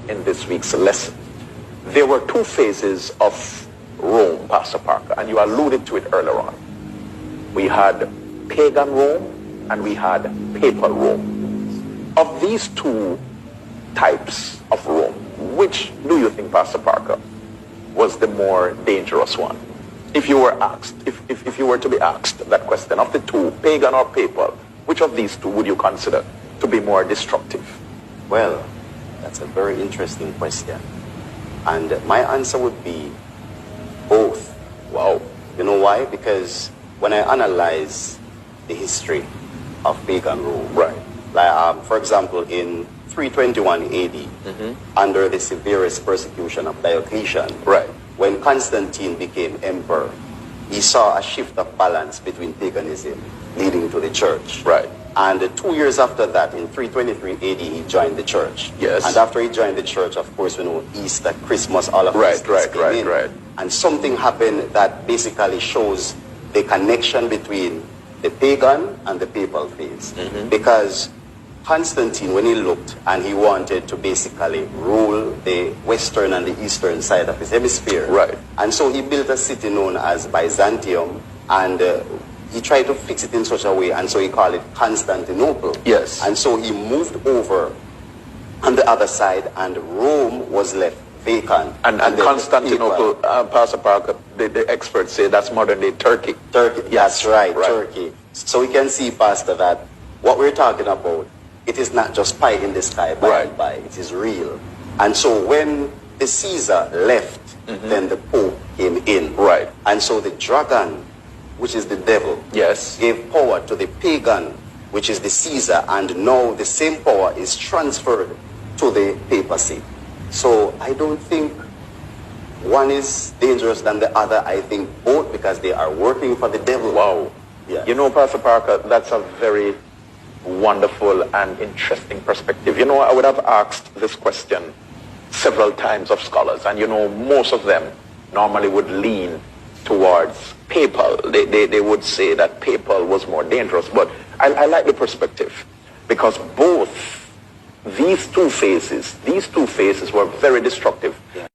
in this week's lesson. There were two phases of Rome, Pastor Parker, and you alluded to it earlier on. We had pagan Rome and we had papal Rome. Of these two types of Rome, which do you think, Pastor Parker, was the more dangerous one? If you were asked, if you were to be asked that question, of the two, pagan or papal, which of these two would you consider to be more destructive? Well, that's a very interesting question. And my answer would be both. Wow. You know why? Because when I analyze the history of pagan Rome, right, like, for example, in 321 AD, under the severest persecution of Diocletian, right, when Constantine became emperor, he saw a shift of balance between paganism leading to the church. right. And 2 years after that, in 323 AD, he joined the church. Yes. And after he joined the church, of course, we know Easter, Christmas, all of these things came in. Right. And something happened that basically shows the connection between the pagan and the papal phase. Because Constantine, when he looked and he wanted to basically rule the western and the eastern side of his hemisphere. Right. And so he built a city known as Byzantium, and he tried to fix it in such a way, and so he called it Constantinople. Yes. And so he moved over on the other side, and Rome was left vacant. And Constantinople, Pastor Parker, the experts say that's modern-day Turkey. Turkey, Yes. that's right, Right. Turkey. So we can see, Pastor, that what we're talking about, it is not just pie in the sky, by and by. It is real. And so when the Caesar left, then the Pope came in. Right. And so the dragon, which is the devil, Yes. gave power to the pagan, which is the Caesar, and now the same power is transferred to the papacy. So I don't think one is dangerous than the other. I think both, because they are working for the devil. Wow. Yeah. You know, Pastor Parker, that's a very wonderful and interesting perspective. You know, I would have asked this question several times of scholars, and you know, most of them normally would lean towards papal. They would say that papal was more dangerous, but I like the perspective, because both these two phases were very destructive. Yeah.